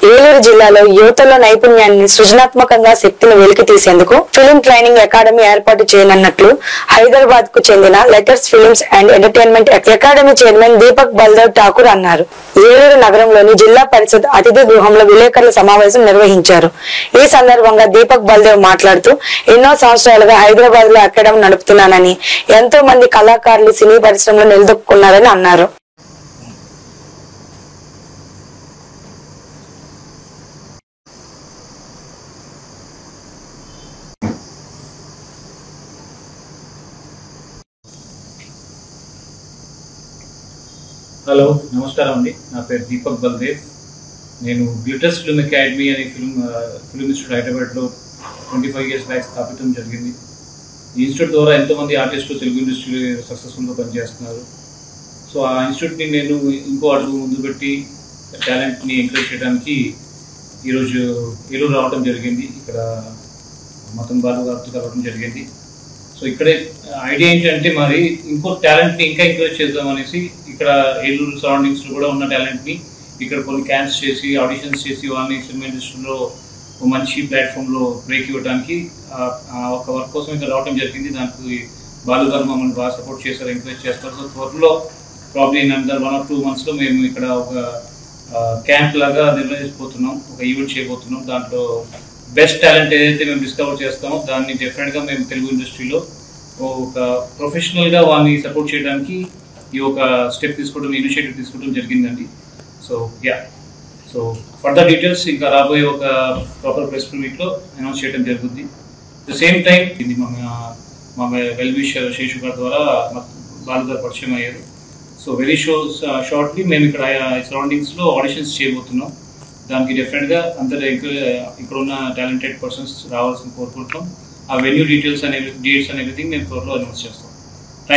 ఏలూరు జిల్లాలో యువతలో నైపుణ్యాన్ని సృజనాత్మకంగా శక్తిని వెలికి తీసేందుకు ఫిలిం ట్రైనింగ్ అకాడమీ ఏర్పాటు చేయనున్నట్లు హైదరాబాద్ కు చెందిన letters films and entertainment academy chairman Deepak Baldev Thakur అన్నారు. ఏలూరు నగరంలోని జిల్లా పరిషత్ అతిథి గృహంలో విలేకరుల సమావేశం నిర్వహించారు. ఈ సందర్భంగా దీపక్ బల్దేవ్ మాట్లాడుతూ ఎన్నో సంవత్సరాలుగా హైదరాబాద్ లో అకాడమీ నడుపుతున్నానని, ఎంతో మంది కళాకారులు సినీ పరిశ్రమలో నిలదొక్కున్నారని అన్నారు. హలో, నమస్కారం అండి. నా పేరు దీపక్ బల్దేవ్. నేను గ్లిటర్స్ ఫిల్మ్ అకాడమీ అనే ఫిల్మ్ ఇన్స్టిట్యూట్ హైదరాబాద్లో 25 years బ్యాక్ స్థాపించడం జరిగింది. ఈ ఇన్స్టిట్యూట్ ద్వారా ఎంతోమంది ఆర్టిస్టులు తెలుగు ఇండస్ట్రీలో సక్సెస్ఫుల్గా పనిచేస్తున్నారు. సో ఆ ఇన్స్టిట్యూట్ని నేను ఇంకో అడుగు ముందు పెట్టి టాలెంట్ని ఎంకరేజ్ చేయడానికి ఈరోజు ఏలూరు రావడం జరిగింది. ఇక్కడ మతం బాలు గారితో కలవడం జరిగింది. సో ఇక్కడే ఐడియా ఏంటంటే మరి ఇంకో టాలెంట్ని ఇంకా ఎంకరేజ్ చేద్దాం అనేసి ఇక్కడ ఏలూరు సరౌండింగ్స్లో కూడా ఉన్న టాలెంట్ని ఇక్కడ కొన్ని క్యాంప్స్ చేసి ఆడిషన్స్ చేసి వాళ్ళని సినిమా ఇండస్ట్రీలో మంచి ప్లాట్ఫామ్లో బ్రేక్ ఇవ్వడానికి ఒక వర్క్ కోసం ఇక్కడ రావడం జరిగింది. దానికి బాలు గారు మమ్మల్ని బాగా సపోర్ట్ చేశారు, ఎంకరేజ్ చేస్తారు. సో త్వరలో ప్రాబ్లీ అండర్ 1 or 2 monthsలో మేము ఇక్కడ ఒక క్యాంప్ లాగా నిర్వహించబోతున్నాం, ఒక ఈవెంట్ చేయబోతున్నాం. దాంట్లో బెస్ట్ టాలెంట్ ఏదైతే మేము డిస్కవర్ చేస్తామో దాన్ని డెఫినెట్గా మేము తెలుగు ఇండస్ట్రీలో ఒక ప్రొఫెషనల్గా వాళ్ళని సపోర్ట్ చేయడానికి ఈ ఒక స్టెప్ తీసుకోవడం, ఇనిషియేటివ్ తీసుకోవడం జరిగిందండి. సో ఫర్దర్ డీటెయిల్స్ ఇంకా రాబోయే ఒక ప్రాపర్ ప్రెస్ మీట్లో అనౌన్స్ చేయడం జరుగుతుంది. ద సేమ్ టైం ఇది మా వెల్ విషర్ శేషు గారి ద్వారా బాలు గారు పరిచయం అయ్యారు. సో వెరీ షార్ట్లీ మేము ఇక్కడ సరౌండింగ్స్లో ఆడిషన్స్ చేయబోతున్నాం. దానికి డెఫినెట్గా అందరూ ఇక్కడ ఉన్న టాలెంటెడ్ పర్సన్స్ రావాల్సిన కోరుకుంటాం. ఆ వెన్యూ డీటెయిల్స్ అండ్ ఎవ్రీథింగ్ మేము త్వరలో అనౌన్స్ చేస్తాం.